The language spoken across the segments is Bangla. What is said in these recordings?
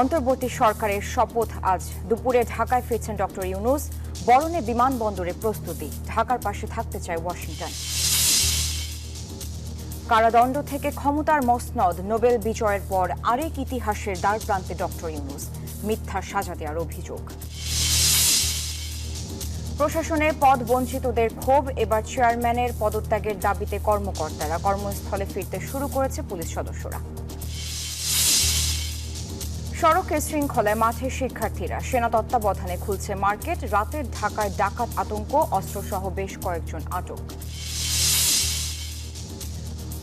অন্তর্বর্তী সরকারের শপথ আজ দুপুরে ঢাকায় ফিরছেন ডক্টর ইউনূস। বরণে বিমানবন্দরে প্রস্তুতি, ঢাকার পাশে থাকতে চায় ওয়াশিংটন। কারাদণ্ড থেকে ক্ষমতার মসনদ, নোবেল বিজয়ের পর আরেক ইতিহাসের দ্বারপ্রান্তে ডক্টর ইউনূস, মিথ্যা সাজা দেওয়ার অভিযোগ। প্রশাসনের পদ বঞ্চিতদের ক্ষোভ, এবার চেয়ারম্যানের পদত্যাগের দাবিতে কর্মকর্তারা কর্মস্থলে ফিরতে শুরু করেছে পুলিশ সদস্যরা। সড়কের শৃঙ্খলায় মাঠে শিক্ষার্থীরা, সেনা তত্ত্বাবধানে খুলছে মার্কেট। রাতের ঢাকায় ডাকাত আতঙ্ক, অস্ত্রসহ বেশ কয়েকজন আটক।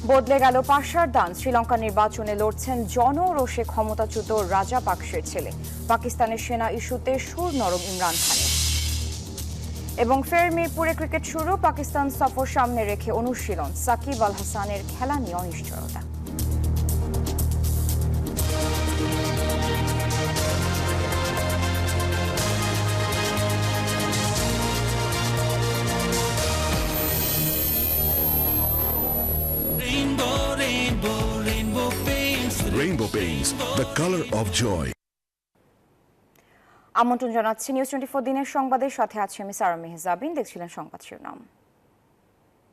বদলে গেল পাশার দান, শ্রীলঙ্কা নির্বাচনে লড়ছেন জনরোষে ক্ষমতাচ্যুত রাজাপাকসের ছেলে। পাকিস্তানের সেনা ইস্যুতে সুর নরম ইমরান খানের। এবং ফের মিরপুরে ক্রিকেট শুরু, পাকিস্তান সফর সামনে রেখে অনুশীলন। সাকিব আল হাসানের খেলা নিয়ে অনিশ্চয়তা। Rainbow Paints, the color of joy. আমন্ত্রণ জানাচ্ছি নিউজ 24 দিনের সংবাদের সাথে আছি আমি সারা মেহজাবিন। দেখছিলেন সংবাদ শিরোনাম।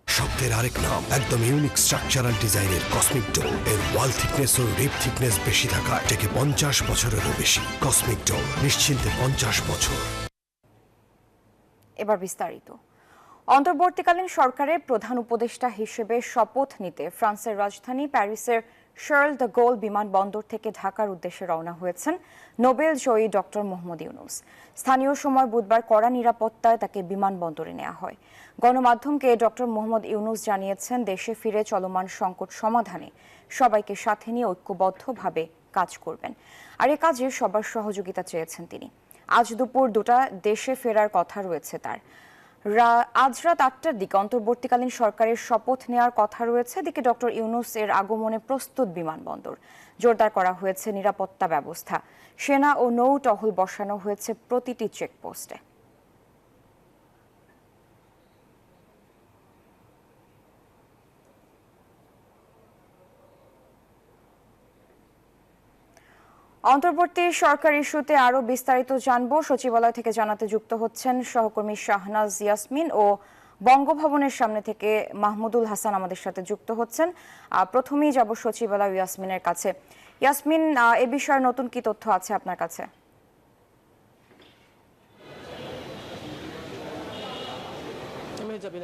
শব্দের আরেক নাম, একদম ইউনিক স্ট্রাকচারাল ডিজাইনের কসমিক ডোর। এর ওয়াল থিকনেস ও রিপ থিকনেস বেশি থাকায় থেকে 50 বছরেরও বেশি। কসমিক ডোর, নিশ্চিন্তে 50 বছর। এবার বিস্তারিত। অন্তর্বর্তীকালীন সরকারের প্রধান উপদেষ্টা হিসেবে শপথ নিতে ফ্রান্সের রাজধানী প্যারিসের শার্ল দ্য গোল বিমানবন্দর থেকে ঢাকার উদ্দেশ্যে রওনা হয়েছেন নোবেল জয়ী ডক্টর মোহাম্মদ ইউনূস। স্থানীয় সময় বুধবার কড়া নিরাপত্তায় তাকে বিমানবন্দরে নেওয়া হয়। গণমাধ্যমকে ডক্টর মোহাম্মদ ইউনূস জানিয়েছেন, দেশে ফিরে চলমান সংকট সমাধানে সবাইকে সাথে নিয়ে ঐক্যবদ্ধভাবে কাজ করবেন, আর এ কাজে সবার সহযোগিতা চেয়েছেন তিনি। আজ দুপুর 2টায় দেশে ফেরার কথা রয়েছে তার। আজ রাত 8টার দিকে অন্তর্বর্তীকালীন সরকারের শপথ নেওয়ার কথা রয়েছে। এদিকে ডক্টর ইউনূস এর আগমনে প্রস্তুত বিমানবন্দর, জোরদার করা হয়েছে নিরাপত্তা ব্যবস্থা। সেনা ও নৌ টহল বসানো হয়েছে প্রতিটি চেকপোস্টে। অন্তর্বর্তী সরকার ইস্যুতে আরো বিস্তারিত জানবো। সচিবালয় থেকে জানাতে যুক্ত হচ্ছেন সহকর্মী শাহনাজ ইয়াসমিন ও বঙ্গভবনের সামনে থেকে মাহমুদুল হাসান আমাদের সাথে যুক্ত হচ্ছেন। প্রথমেই যাব সচিবালয় ইয়াসমিনের কাছে। ইয়াসমিন, এ বিষয়ে নতুন কি তথ্য আছে আপনার কাছে?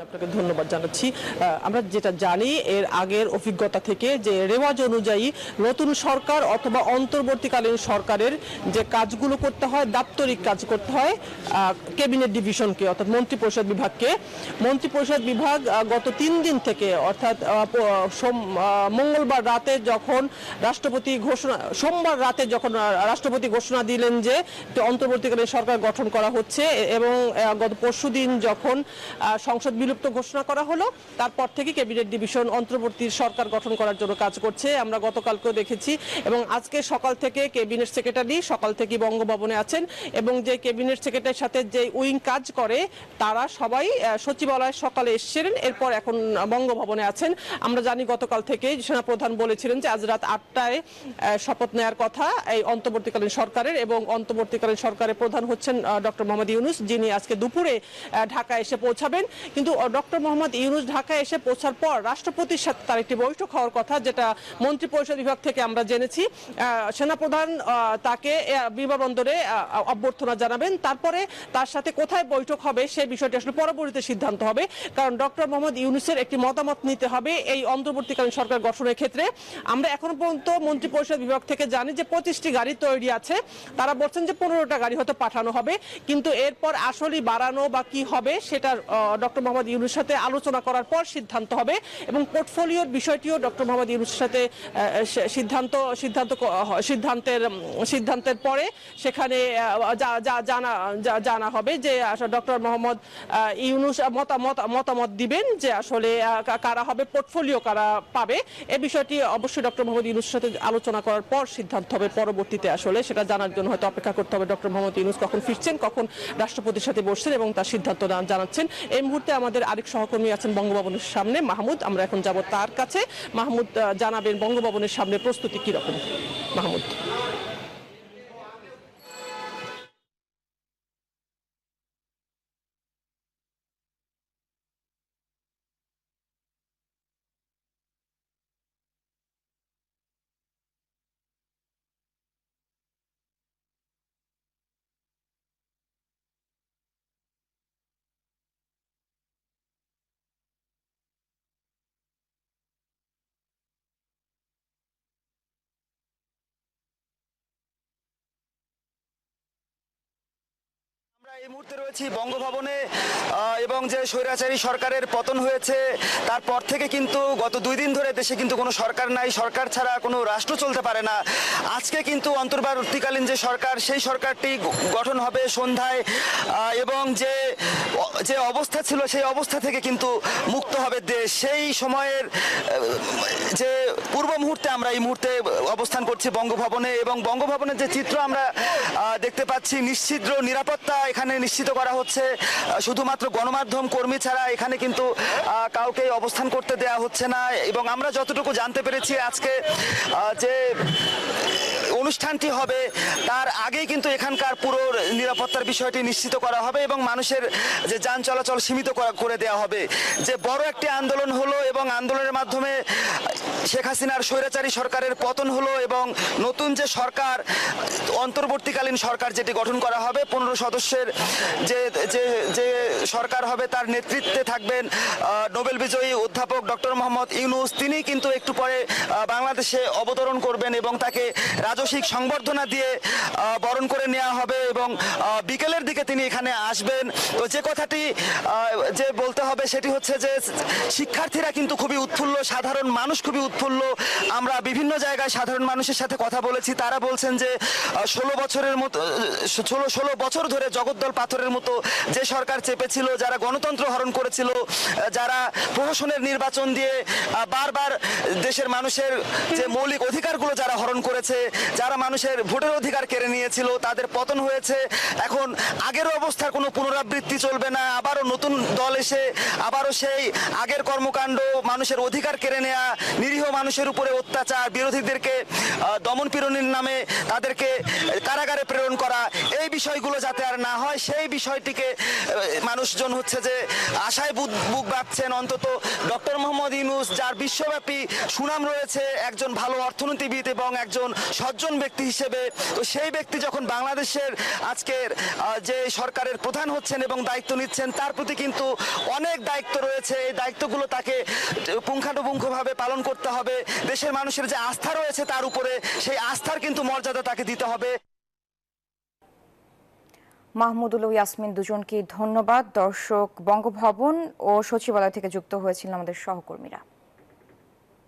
আপনাকে ধন্যবাদ জানাচ্ছি। আমরা যেটা জানি এর আগের অভিজ্ঞতা থেকে, যে রেওয়াজ অনুযায়ী নতুন সরকার অথবা অন্তর্বর্তীকালীন সরকারের যে কাজগুলো করতে হয়, দাপ্তরিক কাজ করতে হয় ক্যাবিনেট ডিভিশনকে অর্থাৎ মন্ত্রিপরিষদ বিভাগকে। মন্ত্রিপরিষদ বিভাগ গত 3 দিন থেকে অর্থাৎ মঙ্গলবার রাতে যখন সোমবার রাতে যখন রাষ্ট্রপতি ঘোষণা দিলেন যে অন্তর্বর্তীকালীন সরকার গঠন করা হচ্ছে, এবং গত পরশুদিন যখন সংসদ বিলুপ্ত ঘোষণা করা হলো, তারপর থেকে ক্যাবিনেট ডিভিশন অন্তর্বর্তী সরকার গঠন করার জন্য কাজ করছে। আমরা গতকালকেও দেখেছি, এবং আজকে সকাল থেকে ক্যাবিনেট সেক্রেটারি সকাল থেকে বঙ্গভবনে আছেন, এবং যে ক্যাবিনেট সেক্রেটারির সাথে যে উইং কাজ করে তারা সবাই সচিবালয়ে সকালে এসেছিলেন, এরপর এখন বঙ্গভবনে আছেন। আমরা জানি গতকাল থেকে সেনাপ্রধান বলেছিলেন যে আজ রাত 8টায় শপথ নেওয়ার কথা এই অন্তর্বর্তীকালীন সরকারের, এবং অন্তর্বর্তীকালীন সরকারের প্রধান হচ্ছেন ডক্টর মোহাম্মদ ইউনূস, যিনি আজকে দুপুরে ঢাকা এসে পৌঁছাবেন। কিন্তু ডক্টর মোহাম্মদ ইউনূস ঢাকায় এসে পৌঁছার পর রাষ্ট্রপতির সাথে তার একটি বৈঠক হওয়ার কথা, যেটা মন্ত্রিপরিষদ বিভাগ থেকে আমরা জেনেছি। সেনাপ্রধান তাকে বিমানবন্দরে অভ্যর্থনা জানাবেন, তারপরে তার সাথে কোথায় বৈঠক হবে সেই বিষয়টি আসলে পরবর্তীতে সিদ্ধান্ত হবে। কারণ ডক্টর মোহাম্মদ ইউনূসের একটি মতামত নিতে হবে এই অন্তর্বর্তীকালীন সরকার গঠনের ক্ষেত্রে। আমরা এখনো পর্যন্ত মন্ত্রিপরিষদ বিভাগ থেকে জানি যে 25টি গাড়ি তৈরি আছে। তারা বলছেন যে 15টা গাড়ি হয়তো পাঠানো হবে, কিন্তু এরপর আসলে বাড়ানো বা কি হবে সেটা ডক্টর মোহাম্মদ ইউনূসের সাথে আলোচনা করার পর সিদ্ধান্ত হবে। এবং পোর্টফোলিওর বিষয়টিও ডক্টর মোহাম্মদ ইউনূসের সাথে সিদ্ধান্তের পরে সেখানে জানা হবে যে ডক্টর মোহাম্মদ ইউনূস মতামত দিবেন যে আসলে কারা হবে, পোর্টফোলিও কারা পাবে। এই বিষয়টি অবশ্যই ডক্টর মোহাম্মদ ইউনূসের সাথে আলোচনা করার পর সিদ্ধান্ত হবে। পরবর্তীতে আসলে সেটা জানার জন্য হয়তো অপেক্ষা করতে হবে ডক্টর মোহাম্মদ ইউনূস কখন ফিরছেন, কখন রাষ্ট্রপতির সাথে বসছেন এবং তার সিদ্ধান্ত জানাচ্ছেন। এই মুহূর্তে আমাদের আরেক সহকর্মী আছেন বঙ্গভবনের সামনে, মাহমুদ। আমরা এখন যাব তার কাছে। মাহমুদ জানাবেন বঙ্গভবনের সামনে প্রস্তুতি কিরকম। মাহমুদ। এই মুহূর্তে রয়েছি বঙ্গভবনে এবং যে স্বৈরাচারী সরকারের পতন হয়েছে তারপর থেকে কিন্তু গত 2 দিন ধরে দেশে কিন্তু কোনো সরকার নাই, সরকার ছাড়া কোনো রাষ্ট্র চলতে পারে না। আজকে কিন্তু অন্তর্বর্তীকালীন যে সরকার সেই সরকারটি গঠন হবে সন্ধ্যায় এবং যে অবস্থা ছিল সেই অবস্থা থেকে কিন্তু মুক্ত হবে দেশ। সেই সময়ের যে পূর্ব মুহূর্তে আমরা এই মুহূর্তে অবস্থান করছি বঙ্গভবনে এবং বঙ্গভবনের যে চিত্র আমরা দেখতে পাচ্ছি, নিশ্চিদ্র নিরাপত্তা এখানে নিশ্চিত করা হচ্ছে। শুধুমাত্র গণমাধ্যম কর্মী ছাড়া এখানে কিন্তু কাউকে অবস্থান করতে দেয়া হচ্ছে না এবং আমরা যতটুকু জানতে পেরেছি আজকে যে অনুষ্ঠানটি হবে তার আগেই কিন্তু এখানকার পুরো নিরাপত্তার বিষয়টি নিশ্চিত করা হবে এবং মানুষের যে যান চলাচল সীমিত করে দেওয়া হবে। যে বড় একটি আন্দোলন হলো এবং আন্দোলনের মাধ্যমে শেখ হাসিনার স্বৈরাচারী সরকারের পতন হলো এবং নতুন যে সরকার অন্তর্বর্তীকালীন সরকার যেটি গঠন করা হবে 15 সদস্যের যে সরকার হবে তার নেতৃত্বে থাকবেন নোবেল বিজয়ী অধ্যাপক ডক্টর মোহাম্মদ ইউনূস। তিনি কিন্তু একটু পরে বাংলাদেশে অবতরণ করবেন এবং তাকে রাজসিক সংবর্ধনা দিয়ে বরণ করে নেওয়া হবে এবং বিকেলের দিকে তিনি এখানে আসবেন। তো যে কথাটি যে বলতে হবে সেটি হচ্ছে যে শিক্ষার্থীরা কিন্তু খুবই উৎফুল্ল, সাধারণ মানুষ খুবই উৎফুল্ল। আমরা বিভিন্ন জায়গায় সাধারণ মানুষের সাথে কথা বলেছি, তারা বলছেন যে 16 বছর ধরে জগদ্দল পাথরের মতো যে সরকার চেপেছিল, যারা গণতন্ত্র হরণ করেছিল, যারা প্রহসনের নির্বাচন দিয়ে বারবার দেশের মানুষের যে মৌলিক অধিকারগুলো যারা হরণ করেছে, যারা মানুষের ভোটের অধিকার কেড়ে নিয়েছিল, তাদের পতন হয়েছে। এখন আগের অবস্থার কোনো পুনরাবৃত্তি চলবে না। আবারও নতুন দল এসে আবারও সেই আগের কর্মকাণ্ড, মানুষের অধিকার কেড়ে নেওয়া, নিরীহ মানুষের উপরে অত্যাচার, বিরোধীদেরকে দমন পীড়নের নামে তাদেরকে কারাগারে প্রেরণ করা, এই বিষয়গুলো যাতে আর না হয় সেই বিষয়টিকে মানুষজন হচ্ছে যে আশায় বুক বাঁধছেন। অন্তত ডক্টর মোহাম্মদ ইউনূস, যার বিশ্বব্যাপী সুনাম রয়েছে একজন ভালো অর্থনীতিবিদ এবং একজন সজ্জন ব্যক্তি হিসেবে, তো সেই ব্যক্তি যখন বাংলাদেশের আজকের যে সরকারের প্রধান হচ্ছেন এবং দায়িত্ব নিচ্ছেন, তার প্রতি কিন্তু অনেক দায়িত্ব রয়েছে। এই দায়িত্বগুলো তাকে পুঙ্খানুপুঙ্খভাবে পালন করতে হবে। দেশের মানুষের যে আস্থা রয়েছে তার উপরে, সেই আস্থার কিন্তু মর্যাদা তাকে দিতে হবে। মাহমুদুল ও ইয়াসমিন দুজনকে ধন্যবাদ। দর্শক, বঙ্গভবন ও সচিবালয় থেকে যুক্ত হয়েছিলেন আমাদের সহকর্মীরা।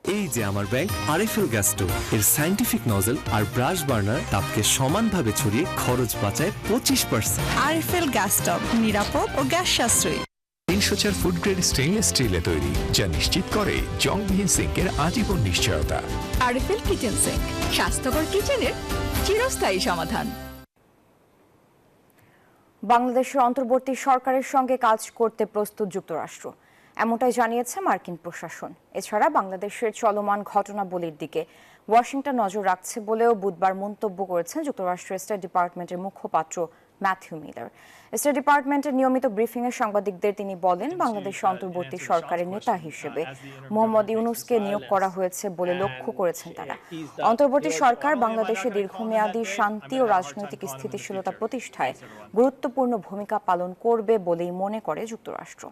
এই যে আমার ব্যাগ আরএফএল গ্যাস স্টোভ, এর সায়েন্টিফিক নজল আর ব্রাশ বার্নার তাপকে সমানভাবে ছড়িয়ে খরচ বাঁচায় 25%। আরএফএল গ্যাস স্টোভ নিরাপদ ও গ্যাস সাশ্রয়ী। 304 ফুড গ্রেড স্টেইনলেস স্টিলে তৈরি, যা নিশ্চিত করে জংবিহীন সিঙ্কের আজীবন নিশ্চয়তা। আরএফএল কিচেন সিঙ্ক, স্বাস্থ্যকর কিচেনের চিরস্থায়ী সমাধান। বাংলাদেশের অন্তর্বর্তী সরকারের সঙ্গে কাজ করতে প্রস্তুত যুক্তরাষ্ট্র, এমনটাই জানিয়েছে মার্কিন প্রশাসন। এছাড়া বাংলাদেশের চলমান ঘটনাবলীর দিকে ওয়াশিংটন নজর রাখছে বলেও বুধবার মন্তব্য করেছেন যুক্তরাষ্ট্রের স্টেট ডিপার্টমেন্টের মুখপাত্র ম্যাথিউ মিলার। স্টেট ডিপার্টমেন্টের নিয়মিত ব্রিফিংয়ে সাংবাদিকদের তিনি বলেন, বাংলাদেশের অন্তর্বর্তী সরকারের নেতা হিসেবে মোহাম্মদ ইউনূসকে নিয়োগ করা হয়েছে বলে লক্ষ্য করেছেন তারা। অন্তর্বর্তী সরকার বাংলাদেশে দীর্ঘমেয়াদী শান্তি ও রাজনৈতিক স্থিতিশীলতা প্রতিষ্ঠায় গুরুত্বপূর্ণ ভূমিকা পালন করবে বলেই মনে করে যুক্তরাষ্ট্র।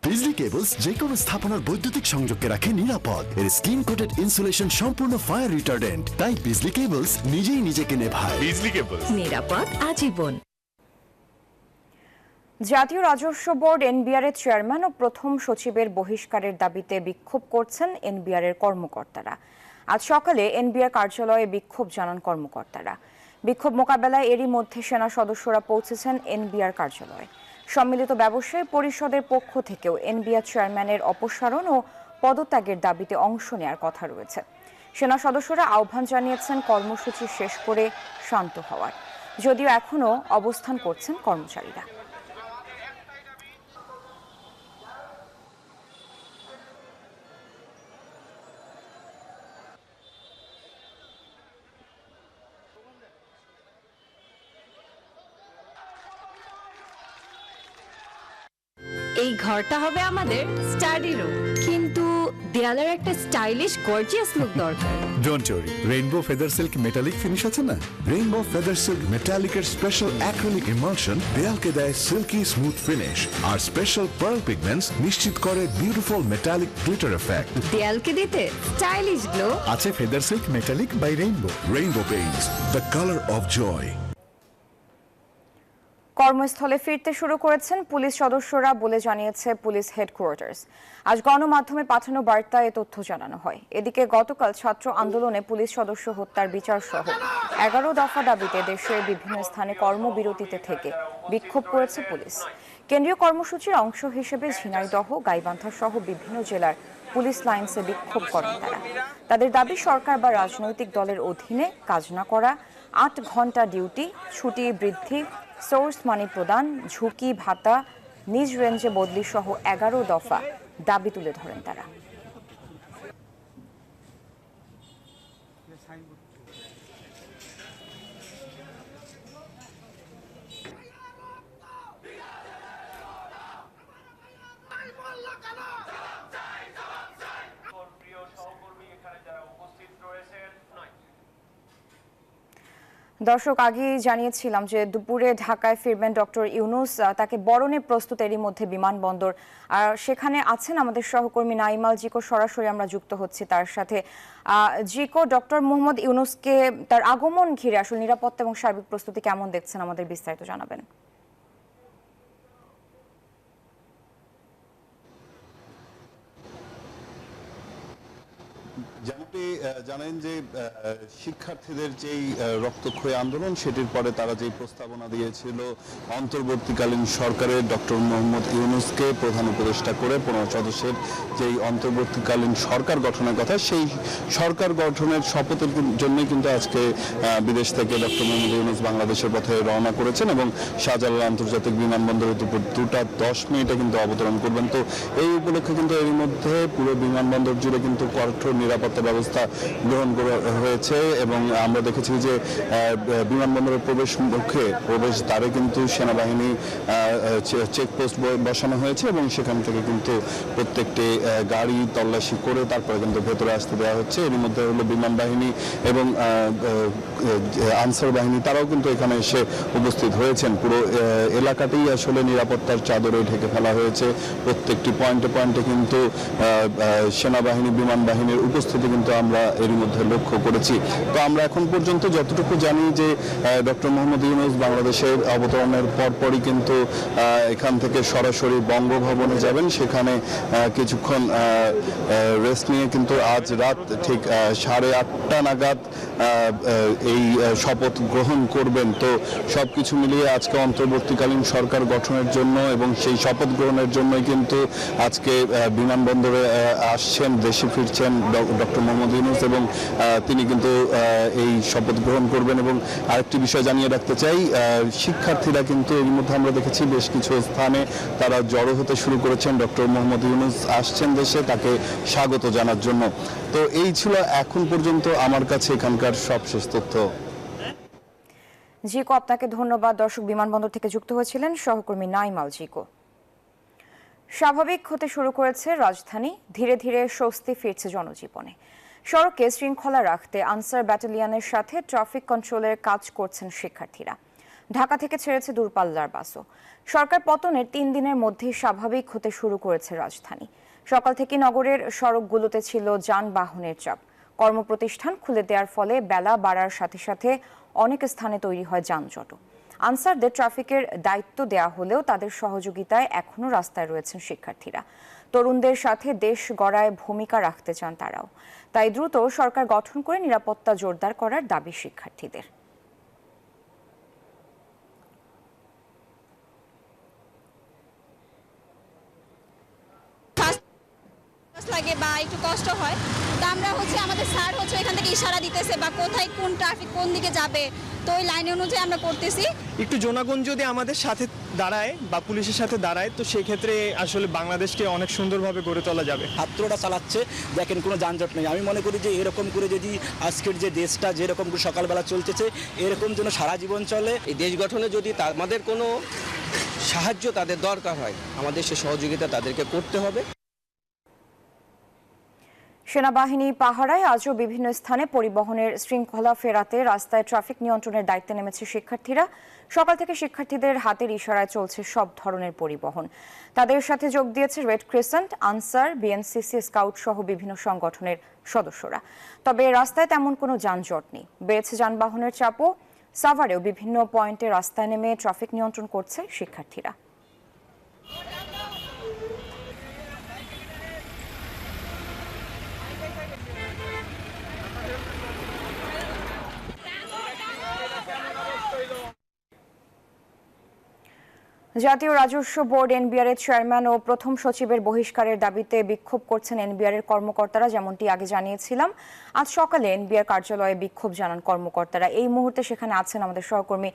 বিজলি কেবলস যে কোনো স্থাপনার বৈদ্যুতিক সংযোগকে রাখে নিরাপদ। এর স্কিন কোটেড ইনসুলেশন সম্পূর্ণ ফায়ার রিটার্ডেন্ট, তাই বিজলি কেবলস নিজেই নিজেকে নেভায়। বিজলি কেবলস, নিরাপদ আজীবন। জাতীয় রাজস্ব বোর্ড এনবিআর এর চেয়ারম্যান ও প্রথম সচিবের বহিষ্কারের দাবিতে বিক্ষোভ করছেন এনবিআর এর কর্মকর্তারা। আজ সকালে এনবিআর কার্যালয়ে বিক্ষোভ জানান কর্মকর্তারা। বিক্ষোভ মোকাবেলায় এরই মধ্যে সেনা সদস্যরা পৌঁছেছেন এনবিআর কার্যালয়ে। সম্মিলিত ব্যবসায়ী পরিষদের পক্ষ থেকেও এনবিআর চেয়ারম্যানের অপসারণ ও পদত্যাগের দাবিতে অংশ নেওয়ার কথা রয়েছে। সেনা সদস্যরা আহ্বান জানিয়েছেন কর্মসূচি শেষ করে শান্ত হওয়ার, যদিও এখনও অবস্থান করছেন কর্মচারীরা। এই ঘরটা হবে আমাদের স্টাডি রুম, কিন্তু দেয়ালের একটা স্টাইলিশ গর্জিয়াস লুক দরকার। Don't worry, Rainbow Feather Silk Metallic finish আছে না? রেইনবো ফেদার সিল্ক মেটালিকের স্পেশাল অ্যাক্রিলিক ইমালশন দেয়ালকে দেয় সিল্কি স্মুথ ফিনিশ, আর স্পেশাল পার্ল পিগমেন্টস নিশ্চিত করে বিউটিফুল মেটালিক গ্লিটার এফেক্ট। দেয়ালকে দিতে স্টাইলিশ গ্লো আছে Feather Silk Metallic by Rainbow. Rainbow Paints, the colour of joy. কর্মস্থলে ফিরতে শুরু করেছেন পুলিশ সদস্যরা বলে জানিয়েছে পুলিশ হেডকোয়ার্টার্স। আজ গণমাধ্যমে পাঠানো বার্তায় এ তথ্য জানানো হয়। এদিকে গতকাল ছাত্র আন্দোলনে পুলিশ সদস্য হত্যার বিচার সহ 11 দফা দাবিতে দেশের বিভিন্ন স্থানে কর্মবিরতিতে থেকে বিক্ষোভ করেছে পুলিশ। কেন্দ্রীয় কর্মসূচির অংশ হিসেবে ঝিনাইদহ, গাইবান্ধা সহ বিভিন্ন জেলার পুলিশ লাইন্সে বিক্ষোভ করেন তারা। তাদের দাবি সরকার বা রাজনৈতিক দলের অধীনে কাজ না করা, 8 ঘন্টা ডিউটি, ছুটি বৃদ্ধি, সোর্স মানি প্রদান, ঝুঁকি ভাতা, নিজ রেঞ্জে বদলি সহ 11 দফা দাবি তুলে ধরেন তারা। দর্শক, আগেই জানিয়েছিলাম যে দুপুরে ঢাকায় ফিরবেন ডক্টর ইউনূস। তাকে বরণে প্রস্তুত এরই মধ্যে বিমানবন্দর। আর সেখানে আছেন আমাদের সহকর্মী নাইমাল জিকো, সরাসরি আমরা যুক্ত হচ্ছি তার সাথে। জিকো, ডক্টর মোহাম্মদ ইউনূসকে তার আগমন ঘিরে আসলে নিরাপত্তা এবং সার্বিক প্রস্তুতি কেমন দেখছেন, আমাদের বিস্তারিত জানাবেন। যেমনটি জানেন যে শিক্ষার্থীদের যেই রক্তক্ষয়ী আন্দোলন, সেটির পরে তারা যেই প্রস্তাবনা দিয়েছিল অন্তর্বর্তীকালীন সরকারের ডক্টর মোহাম্মদ ইউনূসকে প্রধান উপদেষ্টা করে 15 সদস্যের যেই অন্তর্বর্তীকালীন সরকার গঠনের কথা, সেই সরকার গঠনের শপথের জন্যই কিন্তু আজকে বিদেশ থেকে ডক্টর মোহাম্মদ ইউনূস বাংলাদেশের পথে রওনা করেছেন এবং শাহজালাল আন্তর্জাতিক বিমানবন্দরে দুপুর 2:10 কিন্তু অবতরণ করবেন। তো এই উপলক্ষে কিন্তু এর মধ্যে পুরো বিমানবন্দর জুড়ে কিন্তু কঠোর নিরাপত্তা ব্যবস্থা গ্রহণ করা হয়েছে এবং আমরা দেখেছি যে বিমানবন্দরের প্রবেশ দ্বারে কিন্তু সেনাবাহিনী চেকপোস্ট বসানো হয়েছে এবং সেখান থেকে কিন্তু প্রত্যেকটি গাড়ি তল্লাশি করে তারপরে কিন্তু ভেতরে আসতে দেওয়া হচ্ছে। এর মধ্যে হলো বিমান বাহিনী এবং আনসার বাহিনী, তারাও কিন্তু এখানে এসে উপস্থিত হয়েছেন। পুরো এলাকাতেই আসলে নিরাপত্তার চাদরে ঢেকে ফেলা হয়েছে। প্রত্যেকটি পয়েন্টে পয়েন্টে কিন্তু সেনাবাহিনী, বিমান বাহিনীর উপস্থিতি কিন্তু আমরা এর মধ্যে লক্ষ্য করেছি। তো আমরা এখন পর্যন্ত যতটুকু জানি যে ডক্টর মোহাম্মদ ইউনূস বাংলাদেশের অবতরণের পরপরই কিন্তু এখান থেকে সরাসরি বঙ্গভবনে যাবেন। সেখানে কিছুক্ষণ রেস্ট নিয়ে কিন্তু আজ রাত ঠিক 8:30 নাগাদ এই শপথ গ্রহণ করবেন। তো সবকিছু মিলিয়ে আজকে অন্তর্বর্তীকালীন সরকার গঠনের জন্য এবং সেই শপথ গ্রহণের জন্যই কিন্তু আজকে বিমানবন্দরে আসছেন, দেশে ফিরছেন ডক্টর মোহাম্মদ ইউনূস এবং তিনি কিন্তু এই শপথ গ্রহণ করবেন। এবং আরেকটি বিষয় জানিয়ে রাখতে চাই, শিক্ষার্থীরা কিন্তু এর মধ্যে আমরা দেখেছি বেশ কিছু স্থানে তারা জড়ো হতে শুরু করেছেন। ডক্টর মোহাম্মদ ইউনূস আসছেন দেশে, তাকে স্বাগত জানার জন্য। তো এই ছিল এখন পর্যন্ত আমার কাছে এখানকার সবশেষ তথ্য। জিকো, আপনাকে ধন্যবাদ। দর্শক, বিমানবন্দর থেকে যুক্ত হয়েছিলেন সহকর্মী নাইমাল জিকো। স্বাভাবিক হতে শুরু করেছে রাজধানী, ধীরে ধীরে স্বস্তি ফিরছে জনজীবনে। সড়কে শৃঙ্খলা রাখতে আনসার ব্যাটালিয়নের সাথে ট্রাফিক কন্ট্রোলের কাজ করছেন শিক্ষার্থীরা। ঢাকা থেকে ছেড়েছে দূরপাল্লার বাসও। সরকার পতনের 3 দিনের মধ্যেই স্বাভাবিক হতে শুরু করেছে রাজধানী। সকাল থেকে নগরের সড়কগুলোতে ছিল যানবাহনের চাপ। কর্মপ্রতিষ্ঠান খুলে দেওয়ার ফলে বেলা বাড়ার সাথে সাথে অনেক স্থানে তৈরি হয় যানজট। আনসারদের ট্রাফিকের দায়িত্ব দেয়া হলেও তাদের সহযোগিতায় এখনও রাস্তায় রয়েছেন শিক্ষার্থীরা। তরুণদের সাথে দেশ গড়ায় ভূমিকা রাখতে চান তারাও। তাই দ্রুত সরকার গঠন করে নিরাপত্তা জোরদার করার দাবি শিক্ষার্থীদের। লাগে বা একটু কষ্ট হয়, তো আমরা আমাদের স্যার এখান থেকে ইশারা দিতেছে বা কোথায় কোন ট্রাফিক কোন দিকে যাবে, তো ওই লাইন অনুযায়ী আমরা করতেছি। একটু জনগণ যদি আমাদের সাথে দাঁড়ায় বা পুলিশের সাথে দাঁড়ায়, তো সেক্ষেত্রে আসলে বাংলাদেশকে অনেক সুন্দরভাবে গড়ে তোলা যাবে। ছাত্ররা চালাচ্ছে, দেখেন কোনো যানজট নেই। আমি মনে করি যে এরকম করে যদি আজকের যে দেশটা যেরকম করে সকালবেলা চলতেছে, এরকম যেন সারা জীবন চলে। এই দেশ গঠনে যদি আমাদের কোনো সাহায্য তাদের দরকার হয়, আমাদের সে সহযোগিতা তাদেরকে করতে হবে। সেনাবাহিনী পাহারায় আজও বিভিন্ন স্থানে পরিবহনের শৃঙ্খলা ফেরাতে রাস্তায় ট্রাফিক নিয়ন্ত্রণের দায়িত্বে নেমেছে শিক্ষার্থীরা। সকাল থেকে শিক্ষার্থীদের হাতের ইশারায় চলছে সব ধরনের পরিবহন। তাদের সাথে যোগ দিয়েছে red crescent, answer, BNCC, scout সহ বিভিন্ন সংগঠনের সদস্যরা। তবে রাস্তায় তেমন কোনো যানজট নেই। বেড়েছে যানবাহনের চাপও। সাভারেও বিভিন্ন পয়েন্টে রাস্তায় নেমে ট্রাফিক নিয়ন্ত্রণ করছে শিক্ষার্থীরা। জাতীয় রাজস্ব বোর্ড এনবিআর এর চেয়ারম্যান ও প্রথম সচিবের বহিষ্কারের দাবিতে বিক্ষোভ করছেন এনবিআর এর কর্মকর্তারা, যেমনটি আগে জানিয়েছিলাম। আজ সকালে এনবিআর কার্যালয়ে বিক্ষোভ জানান কর্মকর্তারা। এই মুহূর্তে সেখানে আছেন আমাদের সহকর্মী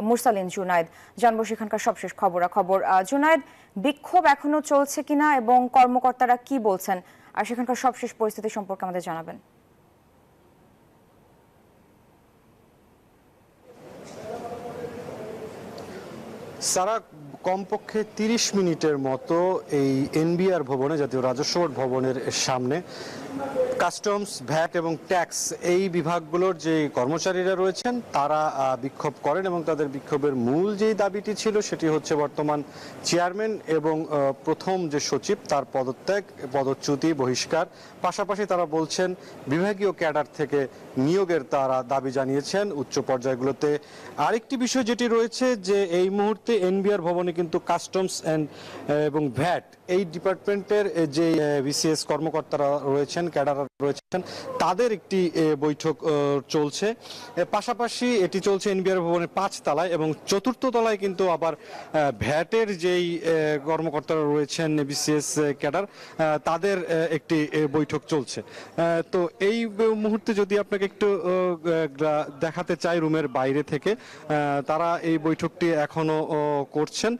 মুরসালিন জুনায়েদ। জানবো সেখানকার সবশেষ খবরাখবর। জুনায়েদ, বিক্ষোভ এখনো চলছে কিনা এবং কর্মকর্তারা কি বলছেন, আর সেখানকার সবশেষ পরিস্থিতি সম্পর্কে আমাদের জানাবেন। সারা কমপক্ষে 30 মিনিটের মতো এই এনবিআর ভবনে, জাতীয় রাজস্ব বোর্ড ভবনের সামনে কাস্টমস, ভ্যাট এবং ট্যাক্স এই বিভাগগুলোর যে কর্মচারীরা রয়েছেন তারা বিক্ষোভ করেন এবং তাদের বিক্ষোভের মূল যেই দাবিটি ছিল সেটি হচ্ছে বর্তমান চেয়ারম্যান এবং প্রথম যে সচিব তার পদত্যাগ, পদচ্যুতি, বহিষ্কার। পাশাপাশি তারা বলছেন বিভাগীয় ক্যাডার থেকে নিয়োগের তারা দাবি জানিয়েছেন উচ্চ পর্যায়গুলোতে। আরেকটি বিষয় যেটি রয়েছে যে এই মুহূর্তে এনবিআর ভবনে কিন্তু কাস্টমস এবং ভ্যাট এই ডিপার্টমেন্টের যে বিসিএস কর্মকর্তারা রয়েছেন, ক্যাডার রয়েছেন, তাদের একটি বৈঠক চলছে। পাশাপাশি এটি চলছে এনবিআর ভবনের 5 তলায় এবং 4র্থ তলায় কিন্তু আবার ভ্যাটের যেই কর্মকর্তারা রয়েছেন, বিসিএস ক্যাডার, তাদের একটি বৈঠক চলছে। তো এই মুহূর্তে যদি আপনাকে একটু দেখাতে চাই রুমের বাইরে থেকে, তারা এই বৈঠকটি এখনো করছেন।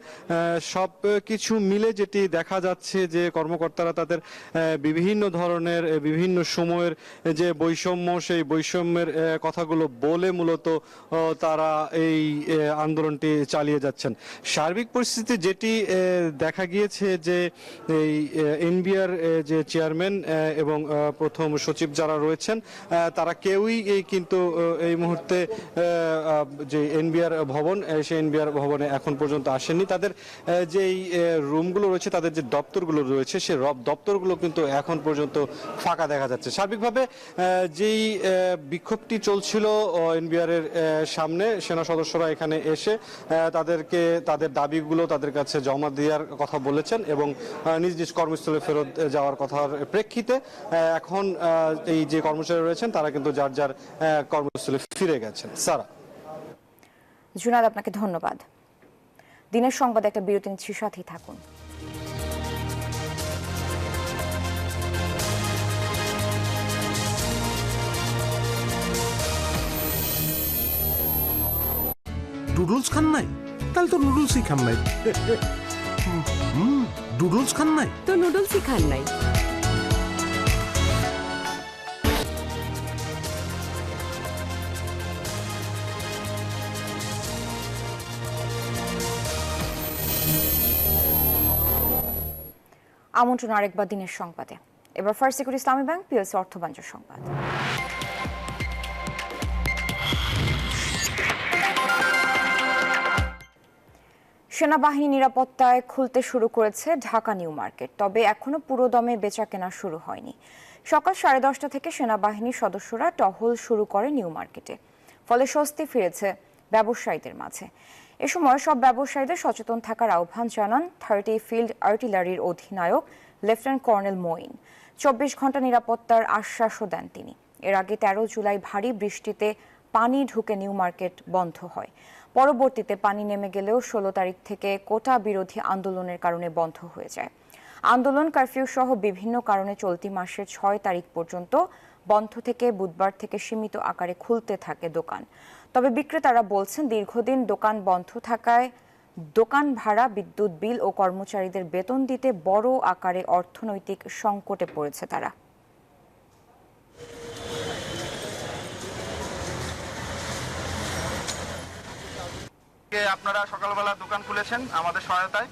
সব কিছু মিলে যেটি দেখা যাচ্ছে যে কর্মকর্তারা তাদের বিভিন্ন ধরনের বিভিন্ন সময়ের যে বৈষম্য, সেই বৈষম্যের কথাগুলো বলে মূলত তারা এই আন্দোলনটি চালিয়ে যাচ্ছেন। সার্বিক পরিস্থিতি যেটি দেখা গিয়েছে যে এই এনবিআর যে চেয়ারম্যান এবং প্রথম সচিব যারা রয়েছেন তারা কেউই কিন্তু এই মুহূর্তে যে এনবিআর ভবন, সেই এনবিআর ভবনে এখন পর্যন্ত আসেননি। তাদের যেই রুমগুলো রয়েছে, তাদের যে দপ্তরগুলো রয়েছে, সেই দপ্তরগুলো কিন্তু এখন পর্যন্ত ফাঁকা দেখা যাচ্ছে। সার্বিকভাবে যেই বিক্ষোভটি চলছিল এনবিআর এর সামনে, সেনা সদস্যরা এখানে এসে তাদেরকে তাদের দাবিগুলো তাদের কাছে জমা দেওয়ার কথা বলেছেন এবং নিজ নিজ কর্মস্থলে ফেরত যাওয়ার কথার প্রেক্ষিতে এখন এই যে কর্মচারী রয়েছেন তারা কিন্তু যার যার কর্মস্থলে ফিরে গেছেন। সারা। জুনায়েদ, আপনাকে ধন্যবাদ। দিনের সংবাদে একটা বিরতি নিচ্ছি, সাথেই থাকুন। নুডলস খান নাই? তাহলে তো নুডলসই খান নাই। নুডলস খান নাই তো নুডলসই খান নাই। আমন্ত্রণ আরেকবার দিনের সংবাদে। এবার ফার্স্ট সিকিউরিটি ইসলামী ব্যাংক পিএলসি অর্থ বাণিজ্য সংবাদ। সেনাবাহিনী নিরাপত্তায় খুলতে শুরু করেছে ঢাকা নিউ মার্কেট, তবে এখনো পুরো দমে বেচা কেনা শুরু হয়নি। সকাল 10:30 থেকে সেনাবাহিনীর সদস্যরা টহল শুরু করে নিউ মার্কেটে, ফলে স্বস্তি ফিরেছে ব্যবসায়ীদের মাঝে। এ সময় সব ব্যবসায়ীদের সচেতন থাকার আহ্বান জানান 30 ফিল্ড আর্টিলারির অধিনায়ক লেফটেন্যান্ট কর্নেল মঈন। 24 ঘন্টা নিরাপত্তার আশ্বাসও দেন তিনি। এর আগে 13 জুলাই ভারী বৃষ্টিতে পানি ঢুকে নিউ মার্কেট বন্ধ হয়। পরবর্তীতে পানি নেমে গেলেও 16 তারিখ থেকে কোটা বিরোধী আন্দোলনের কারণে বন্ধ হয়ে যায়। আন্দোলন, কারফিউ সহ বিভিন্ন কারণে চলতি মাসের 6 তারিখ পর্যন্ত বন্ধ থেকে বুধবার থেকে সীমিত আকারে খুলতে থাকে দোকান। তবে বিক্রেতারা বলছেন দীর্ঘদিন দোকান বন্ধ থাকায় দোকান ভাড়া, বিদ্যুৎ বিল ও কর্মচারীদের বেতন দিতে বড় আকারে অর্থনৈতিক সংকটে পড়েছে তারা। আপনারা সকালবেলা দোকান খুলেছেন আমাদের সহায়তায়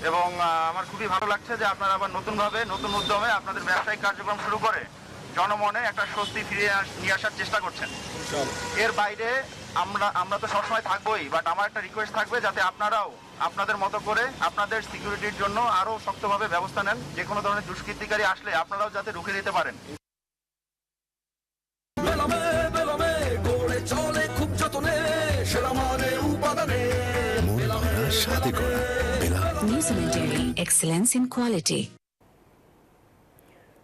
এবং আমার খুবই ভালো লাগছে যে আপনারা আবার নতুনভাবে নতুন উদ্যমে আপনাদের ব্যবসায়িক কার্যক্রম শুরু করে জনমনে একটা স্বস্তি ফিরিয়ে নিয়ে আসার চেষ্টা করছেন। এর বাইরে আমরা তো সবসময় থাকবোই, বাট আমার একটা রিকোয়েস্ট থাকবে যাতে আপনারাও আপনাদের মতো করে আপনাদের সিকিউরিটির জন্য আরো শক্তভাবে ব্যবস্থা নেন। যে কোনো ধরনের দুষ্কৃতিকারী আসলে আপনারাও যাতে রুখে দিতে পারেন। চলে খুব যতনে হাতে করা Belal. New Zealand dairy excellence in quality.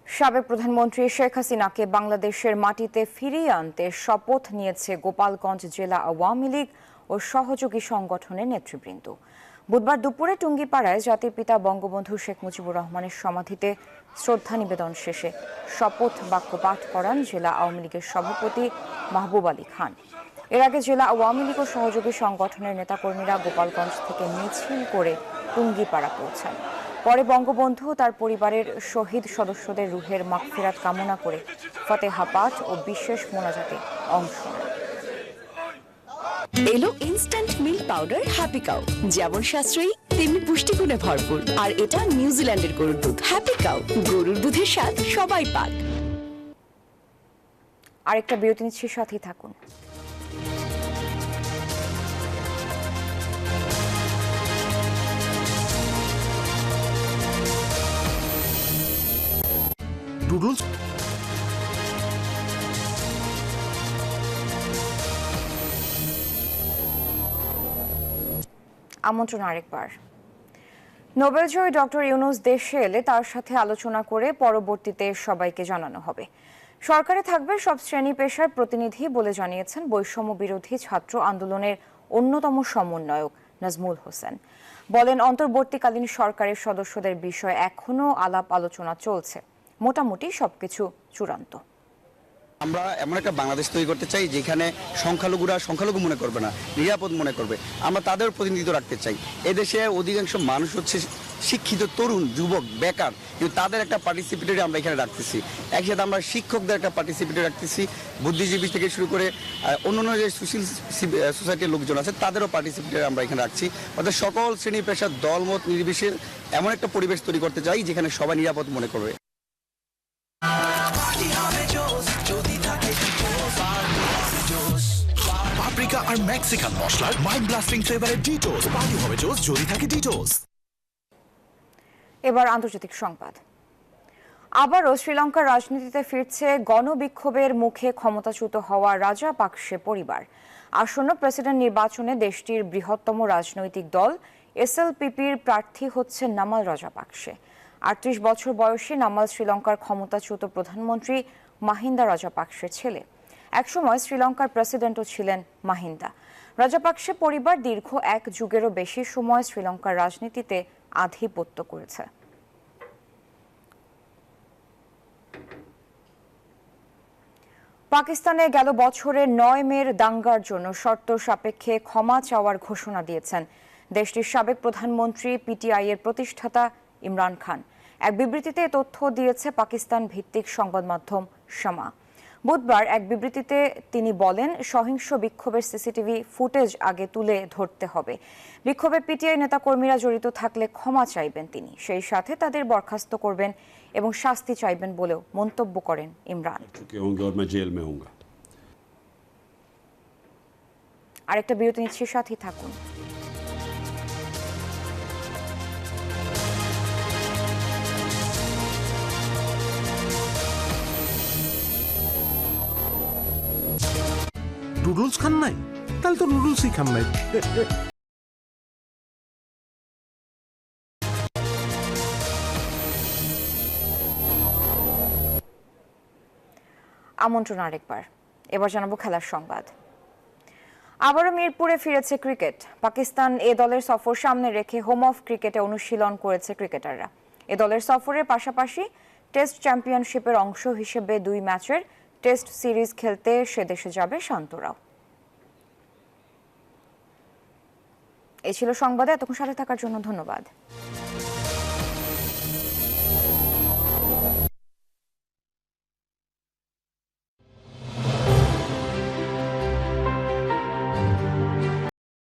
সাবেক প্রধানমন্ত্রী শেখ হাসিনাকে বাংলাদেশের মাটিতে ফিরিয়ে আনতে শপথ নিয়েছে গোপালগঞ্জ জেলা আওয়ামী লীগ ও সহযোগী সংগঠনের নেতৃবৃন্দ। বুধবার দুপুরে টুঙ্গিপাড়ায় জাতির পিতা বঙ্গবন্ধু শেখ মুজিবুর রহমানের সমাধিতে শ্রদ্ধা নিবেদন শেষে শপথ বাক্য পাঠ করান জেলা আওয়ামী লীগের সভাপতি মাহবুব আলী খান। এর আগে জেলা আওয়ামী লীগ ও সহযোগী সংগঠনের নেতাকর্মীরা গোপালগঞ্জ থেকে মিছিল করে টুঙ্গিপাড়া পৌঁছান। পরে বঙ্গবন্ধু তার পরিবারের শহীদ সদস্যদের রুহের মাগফিরাত কামনা করে ফতেহা পাঠ ও বিশেষ মোনাজাতে অংশ নেন। এলো instant milk powder happy cow, যেমন সাশ্রয়ী তেমনি পুষ্টিগুণে ভরপুর। আর এটা নিউজিল্যান্ডের গরুর দুধ। হ্যাপি কাউ, গরুর দুধের স্বাদ সবাই পাক। আরেকটা বিরতি নিচ্ছি, সাথেই থাকুন। ডুডলস আমন্ত্রণ আরেকবার। নোবেলজয়ী ডক্টর ইউনূস দেশে এলে তার সাথে আলোচনা করে পরবর্তীতে সবাইকে জানানো হবে। সরকারে থাকবে সব শ্রেণী পেশার প্রতিনিধি বলে জানিয়েছেন বৈষম্য বিরোধী ছাত্র আন্দোলনের অন্যতম সমন্বয়ক নাজমুল হোসেন। বলেন, অন্তর্বর্তীকালীন সরকারের সদস্যদের বিষয়ে এখনো আলাপ আলোচনা চলছে, মোটামুটি সবকিছু চূড়ান্ত। আমরা এমন একটা বাংলাদেশ তৈরি করতে চাই যেখানে সংখ্যালঘুরা সংখ্যালঘু মনে করবে না, নিরাপদ মনে করবে। আমরা তাদের প্রতিনিধিত্ব রাখতে চাই। এদেশে অধিকাংশ মানুষ হচ্ছে শিক্ষিত, তরুণ, যুবক, বেকার, কিন্তু তাদের একটা পার্টিসিপেটরি আমরা এখানে রাখতেছি। একসাথে আমরা শিক্ষকদের একটা পার্টিসিপেটরি রাখতেছি, বুদ্ধিজীবী থেকে শুরু করে অন্যান্য যে সোশ্যাল সোসাইটির লোকজন আছে তাদেরও পার্টিসিপেটরি আমরা এখানে রাখছি। অর্থাৎ সকল শ্রেণী পেশার দলমত নির্বিশেষে এমন একটা পরিবেশ তৈরি করতে চাই যেখানে সবাই নিরাপদ মনে করবে। পাপরিকা আর মেক্সিকান মশলার মাইন্ড ব্লাস্টিং ফ্লেভারের ডিটোস পার্টি হবে জোস যদি থাকে ডিটোস। এবার আন্তর্জাতিক সংবাদ। আবারও শ্রীলঙ্কার রাজনীতিতে ফিরছে গণবিক্ষোভের মুখে ক্ষমতাচ্যুত হওয়া রাজাপাকসে পরিবার। আসন্ন প্রেসিডেন্ট নির্বাচনে দেশটির বৃহত্তম রাজনৈতিক দল এসএলপিপির প্রার্থী হচ্ছে নামাল রাজাপাকসে। ৩৮ বছর বয়সী নামাল শ্রীলঙ্কার ক্ষমতাচ্যুত প্রধানমন্ত্রী মাহিন্দা রাজাপাকসের ছেলে। একসময় শ্রীলঙ্কার প্রেসিডেন্টও ছিলেন মাহিন্দা। রাজাপাকসে পরিবার দীর্ঘ এক যুগেরও বেশি সময় শ্রীলঙ্কার রাজনীতিতে আধিপত্য করেছে। পাকিস্তানে গেল বছরের ৯ মের দাঙ্গার জন্য শর্ত সাপেক্ষে ক্ষমা চাওয়ার ঘোষণা দিয়েছেন দেশটির সাবেক প্রধানমন্ত্রী পিটিআই এর প্রতিষ্ঠাতা ইমরান খান। এক বিবৃতিতে তথ্য দিয়েছে পাকিস্তান ভিত্তিক সংবাদ মাধ্যম শামা। বুধবার এক বিবৃতিতে তিনি বলেন, সহিংস বিক্ষোভের সিসিটিভি ফুটেজ আগে তুলে ধরতে হবে। বিক্ষোভে পিটিআই নেতাকর্মীরা জড়িত থাকলে ক্ষমা চাইবেন তিনি, সেই সাথে তাদের বরখাস্ত করবেন এবং শাস্তি চাইবেন বলেও মন্তব্য করেন ইমরান। আরেকটা বিরতি নিচ্ছি, সাথেই থাকুন। নুডলস খান নাই? তাহলে তো নুডলসই খান নাই। আমন্ত্রণ আরেকবার। এবার জানাবো খেলার সংবাদ। আবারও মিরপুরে ফিরেছে ক্রিকেট। পাকিস্তান এ দলের সফর সামনে রেখে হোম অফ ক্রিকেটে অনুশীলন করেছে ক্রিকেটাররা। এ দলের সফরের পাশাপাশি টেস্ট চ্যাম্পিয়নশিপের অংশ হিসেবে 2 ম্যাচের টেস্ট সিরিজ খেলতে সে দেশে যাবে শান্তরাও। এই ছিল সংবাদে। এতক্ষণ সাথে থাকার জন্য ধন্যবাদ।